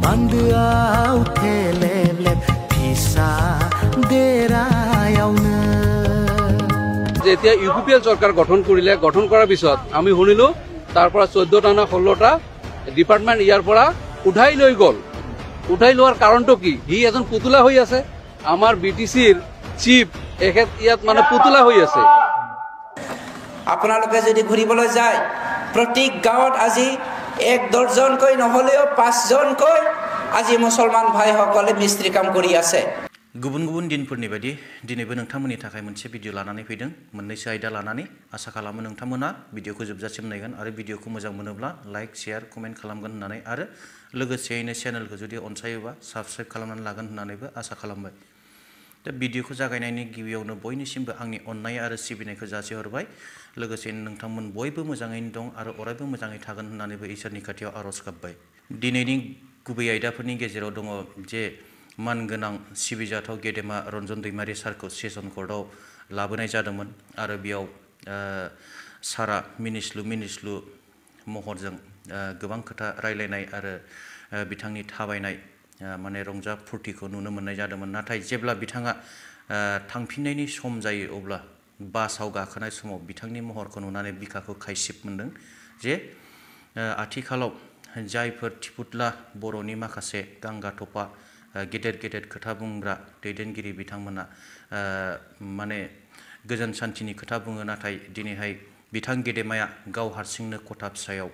बान्दोआव थेलेबलेब फिसा देरायावनो যেতিয়া ইউপিপিএল চৰকাৰ গঠন কৰিলে গঠন কৰাৰ পিছত আমি শুনিলো তাৰ পৰা 14টা না 16টা ডিপাৰ্টমেণ্ট ইয়াৰ পৰা উঠাই লৈ গল উঠাই লোৱাৰ কাৰণটো কি হি এজন পুতুলা হৈ আছে আমাৰ বিটিসিৰ চিফ এখেত ইয়াত মানে পুতুলা হৈ আছে আপোনালোকে যদি ঘুৰিবলৈ যায় প্ৰতি গাঁৱত আজি 1 দৰ্জনকৈ নহলেও 5 জনকৈ আজি মুছলমান ভাইসকলে মিস্ত্ৰী কাম কৰি আছে गुबुन गुबुन दिनफोरनि बायदि दिनैबो नोंथांमोननि थाखाय मोनसे भिडिअ लानानै फैदों मोननैसो आयदा लानानै आसा खालामो नोंथांमोना भिडिअखौ जोबजासिम नायगोन आरो भिडिअखौ मोजां मोनोब्ला लाइक शेयार कमेन्ट खालामगोन होननानै आरो लोगोसेयैनो चेनेलखौ जुदि अनसायोबा साबस्क्राइब खालामनानै लागोन होननानैबो आसा खालामबाय दा भिडिअखौ जागायनायनि गिबियावनो बयनिसिमबो आंनि अननाय आरो सिबिनायखौ जासिहरबाय लोगोसेनो नोंथांमोन बयबो मोजाङैनो दं आरो अरायबो मोजाङै थागोन होननानैबो इसोरनि खाथियाव आरज गाबबाय दिनैनि गुबै आयदाफोरनि गेजेराव दङ जे मानगोनां सिबिजाथाव गेदेमा रन्जन दैमारि सारखौ सेसन कर्टआव लाबोनाय जादोंमोन आरो बेयाव सारा मिनिस्लु महरजों गोबां खोथा रायलायनाय आरो बिथांनि थाबायनाय माने रंजा फुर्तिखौ नुनो मोननाय जादोंमोन नाथाय जेब्ला बिथाङा थांफिननायनि सम जायो अब्ला बासाव गाखोनाय समाव बिथांनि महरखौ नुनानै बिखाखौ खायसिब मोनदों जे आथिखालाव जायफोर थिफुतला बर'नि माखासे गांगा थफा गेदेर गेदेर खोथा बुंग्रा दैदेनगिरि बिथांमोना माने गोजोन सान्थिनि खोथा बुङो नाथाय दिनैहाय बिथां गेदेमाया गाव हारसिंनो खथा फिसायाव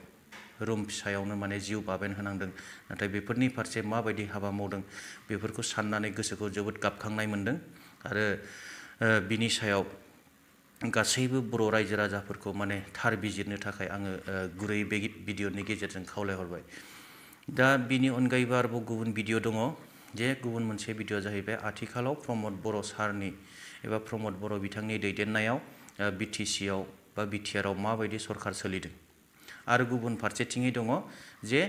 रुम फिसायावनो माने जिउ बाबेन होनांदों नाथाय बेफोरनि फारसे माबायदि हाबा मावदों बेफोरखौ साननानै गोसोखौ जोबोद गाबखांनाय मोनदों आरो बिनि सायाव गासैबो बर' रायजो राजाफोरखौ माने थार बिजिरनो थाखाय आङो गुरै बे भिडिअनि गेजेरजों खावलायहरबाय दा बिनि अनगायैबो आरोबाव गुबुन भिडिअ दङ जे गुबुन मोनसे भिडिअ जाहैबाय आथिखालाव प्रमद बर' सारनि एबा प्रमद बर' बिथांनि दैदेननायाव बिटिसिआव बा बिटिआरआव माबायदि सरकार सोलिदों आरो गुबुन फारसेथिङै दङ जे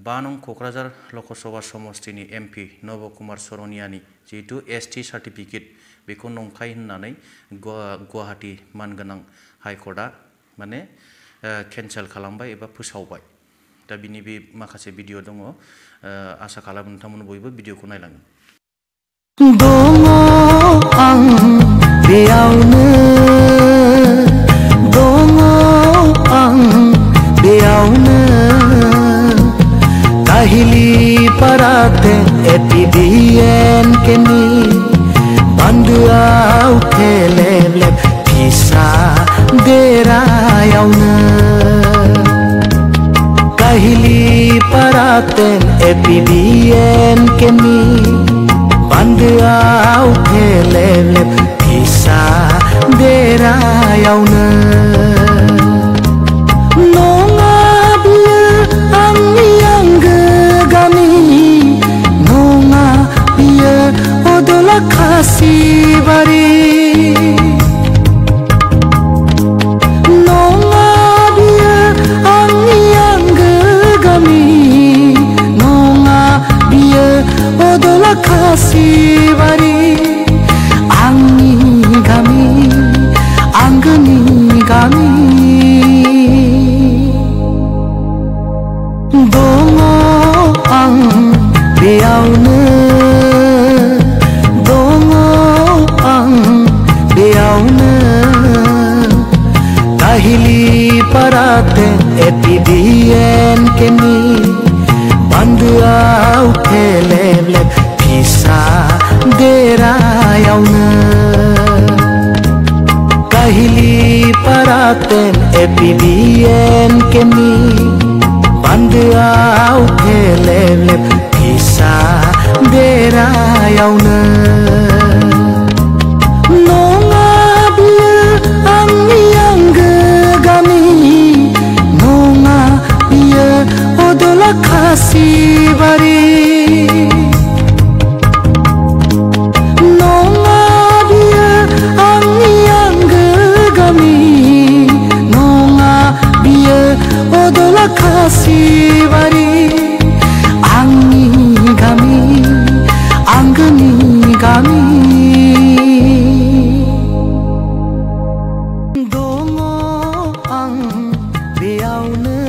5 नं क'क्राझार लकसभा समष्टिनि एमपि नब कुमार सरनियानि जिहेतु एसटि सार्टिफिकेट बेखौ नंखाय होननानै गुवाहाटी मानगोनां हाइकर्टआ माने केन्सेल खालामबाय एबा फोसावबाय दा बिनि बे माखासे भिडिअ दङ आसा खालामो नोंथांमोन बयबो भिडिअखौ नायलांगोन दङ आं बेयावनो दङ आं बेयावनो काहिली पाराते एटिबिएन केनि बान्दोआव थेलेबलेब फिसा देरायावनो काहिली पारातेन एपिबिएन केनि बान्दोआव थेलेबलेब फिसा देरायावनो नङा बियो आंनि आंगो गामि नङा बियो अदला खासिबारि खासिबारि आंनि गामि आंगोनि गामि दङ आं बेयावनो दङ आं बेयावनो काहिली पाराते एटिबिएन केनि बान्दोआव थेलेबलेब फिसा देरायावनो काहिली पारातेन एपिबिएन केनि बान्दोआव थेलेबलेब फिसा देरायावनो नङा बियो आंनि आंगो गामि नङा बियो अदला खासिबारि खासिबारि आंनि गामि आंगोनि गामि दङ आं बेयावनो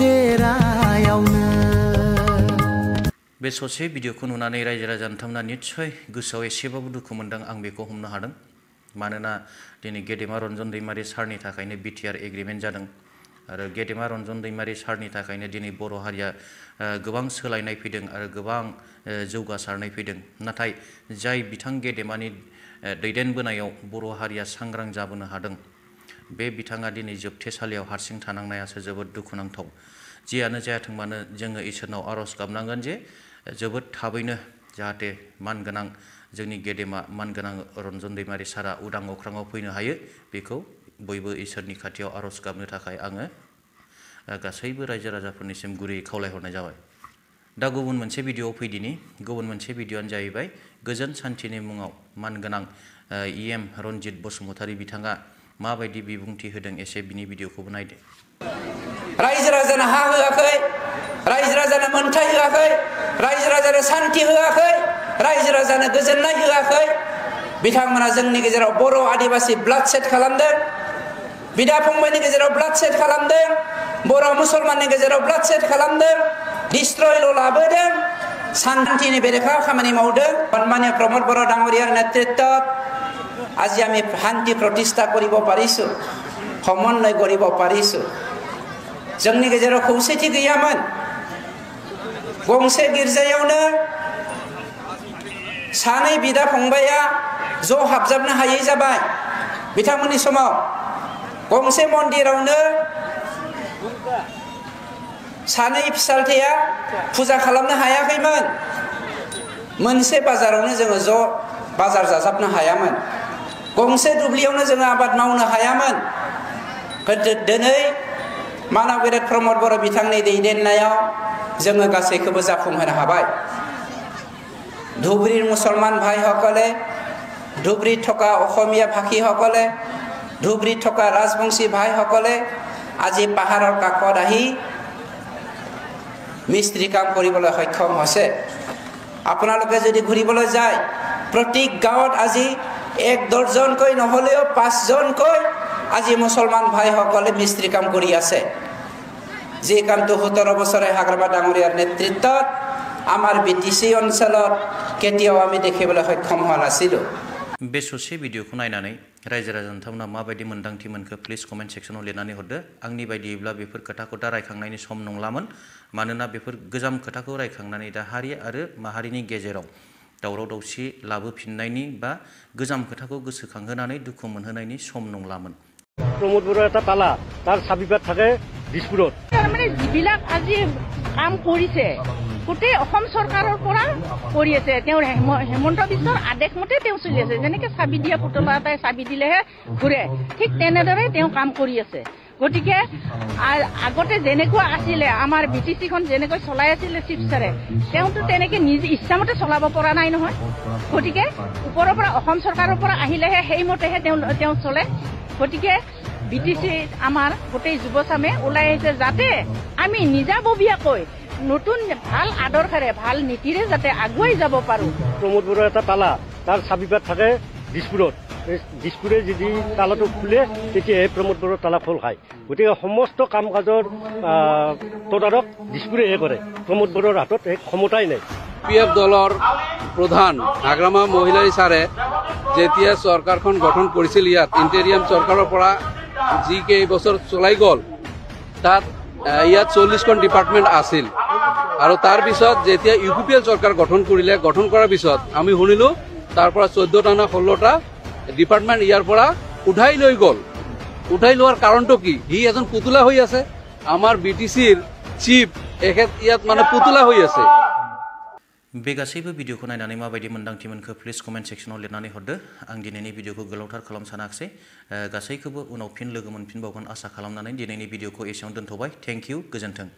देरायावनो बे ससे भिडिअखौ नुनानै रायजो राजा नोंथांमोना निस्सय गोसोआव एसेबाबो दुखु मोनदों आं बेखौ हमनो हादों मानोना दिनै गेदेमा रन्जन दैमारि सारनि थाखायनो बिटिआर एग्रिमेन्ट जादों आरो गेदेमा रन्जन दैमारि सारनि थाखायनो दिनै बर' हारिया गोबां सोलायनाय फैदों आरो गोबां जौगासारनाय फैदों नाथाय जाय बिथां गेदेमानि दैदेनबोनायाव बर' हारिया सांग्रां जाबोनो हादों बे बिथाङा दिनै जोबथेसालियाव हारसिं थानांनायासो जोबोद दुखुनांथाव जियानो जायाथों मानो जोङो इसोरनाव आर'ज गाबनांगोन जे जोबोद थाबैनो जाहाथे मानगोनां जोंनि गेदेमा मानगोनां रन्जन दैमारि सारा उदां अख्राङाव फैनो हायो बेखौ बयबो इसोरनि खाथियाव आर'ज गाबनो थाखाय आङो गासैबो रायजो राजाफोरनिसिम गुरै खावलायहरनाय जाबाय दा गुबुन मोनसे भिडिअआव फैदिनि गुबुन मोनसे भिडिअआनो जाहैबाय गोजोन सान्थिनि मुङाव मानगोनां इएम रन्जित बसुमतारी बिथाङा माबायदि बिबुंथि होदों एसे बिनि भिडिअखौबो नायदो रायजो राजानो हा होआखै रायजो राजानो मोनथाय होआखै रायजो राजानो सान्थि होआखै रायजो राजानो गोजोननाय होआखै बिथांमोना जोंनि गेजेराव बर' आदिबासि ब्लाड सेट खालामदों बिदा फंबायनि गेजेराव ब्लाड सेट खालामदों बर' मुसलमाननि गेजेराव ब्लाड सेट खालामदों डिस्ट्रयल लाबोदों शान्तिनि बेरेखा खामानि मावदों सन्मानिय प्रमोद बर' डाঙৰীয়াৰ নেতৃত্বত আজি আমি শান্তি প্ৰতিষ্ঠা কৰিব পাৰিছো সমন্বয় কৰিব পাৰিছো जोंनि गेजेराव खौसेथि गैयामोन गंसे गिर्जायावनो सानै बिदा फंबाया ज' हाबजाबनो हायै जाबाय बिथांमोननि समाव गंसे मन्दिरावनो सानै फिसालथैया फुजा खालामनो हायाखैमोन मोनसे बाजारावनो जोङो ज' बाजार जाजाबनो हायामोन गंसे दुब्लियावनो जोङो आबाद मावनो हायामोन दिनै मानव गेदेर प्रमोद बर' बिथांनि दैदेननायाव जोङो गासैखौबो जाफुंहोनो हाबाय ধুবুৰীৰ মুছলমান ভাইসকলে ধুবুৰীত থকা অসমীয়া ভাষীসকলে ধুবুৰীত থকা ৰাজবংশী ভাইসকলে আজি পাহাৰৰ কাষত আহি মিস্ত্ৰী কাম কৰিবলৈ সক্ষম হৈছে আপোনালোকে যদি ঘূৰিবলৈ যায় প্ৰতি গাঁৱত আজি এক দৰ্জনকৈ নহলেও 5 জনকৈ আজি মুছলমান ভাইসকলে মিস্ত্ৰী কাম কৰি আছে যে কামটো 17 বছৰে হাগ্ৰামা ডাঙৰীয়াৰ নেতৃত্বত আমাৰ বিটিসি অঞ্চলত কেতিয়াও আমি দেখিবলৈ সক্ষম হোৱা নাছিলো बे ससे भिडिअखौ नायनानै रायजो राजा नोंथांमोना माबायदि मोन्दांथि मोनखो प्लिज कमेन्ट सेक्सनाव लिरनानै हरदो आंनि बायदियैब्ला बेफोर खोथाखौ दा रायखांनायनि सम नंलामोन मानोना बेफोर गोजाम खोथाखौ रायखांनानै दा हारि आरो माहारिनि गेजेराव दावराव दावसि लाबोफिननायनि बा गोजाम खोथाखौ गोसोखांहोनानै दुखु मोनहोनायनि सम नंलामोन प्रमोद बर' এটা তালা তাৰ চাবিপাত থাকে দিছপুৰত মানে যিবিলাক আজি কাম কৰিছে গোটেই অসম চৰকাৰৰ পৰা কৰি আছে তেওঁ হেমন্ত বিশ্বৰ আদেশ মতে তেওঁ চলি আছে যেনেকৈ চাবি দিয়া পুতলা এটাই চাবি দিলেহে ঘূৰে ঠিক তেনেদৰে তেওঁ কাম কৰি আছে গতিকে আগতে যেনেকুৱা আছিলে আমাৰ বিটিচিখন যেনেকৈ চলাই আছিলে চিফ ছাৰে তেওঁতো তেনেকৈ নিজ ইচ্ছামতে চলাব পৰা নাই নহয় গতিকে ওপৰৰ পৰা অসম চৰকাৰৰ পৰা আহিলেহে সেইমতেহে তেওঁ চলে গতিকে বিটিচি আমাৰ গোটেই যুৱচামে ওলাই আহিছে যাতে আমি নিজাববীয়াকৈ নতুন ভাল আদৰ্শৰে ভাল নীতিৰে যাতে আগুৱাই যাব পাৰো প্ৰমোদ বড়ৰ এটা তালা তাৰ চাবিপাত থাকে দিছপুৰত দিছপুৰে যদি তালাটো খুলে তেতিয়াহে প্ৰমোদ বড়ৰ তালা খোল খায় গতিকে সমস্ত কাম কাজৰ তদাৰক দিছপুৰেহে কৰে প্ৰমোদ বড়ৰ হাতত এক ক্ষমতাই নাই পিএফ দলৰ প্ৰধান হাগ্ৰামা মহিলাৰী ছাৰে যেতিয়া চৰকাৰখন গঠন কৰিছিল ইয়াত ইণ্টেৰিয়াম চৰকাৰৰ পৰা যি কেইবছৰ চলাই গ'ল তাত ইয়াত 40খন ডিপাৰ্টমেণ্ট আছিল আৰু তাৰ পিছত যেতিয়া ইউপিপিএল চৰকাৰ গঠন কৰিলে গঠন কৰাৰ পিছত আমি শুনিলো তাৰ পৰা 14টা না 16টা ডিপাৰ্টমেণ্ট ইয়াৰ পৰা উঠাই লৈ গ'ল উঠাই লোৱাৰ কাৰণটো কি হি এজন পুতুলা হৈ আছে আমাৰ বিটিচিৰ চিফ এখেত ইয়াত মানে পুতুলা হৈ আছে बे गासैबो भिडिअखौ नायनानै माबायदि मोन्दांथि मोनखो प्लिज कमेन्ट सेक्सनाव लिरनानै हरदो आं दिनैनि भिडिअखौ गोलावथार खालाम सानाखिसै गासैखौबो उनाव फिन लोगो मोनफिनबावगोन आसा खालामनानै दिनैनि भिडिअखौ एसेयावनो दोनथ'बाय थेंक इउ गोजोन्थों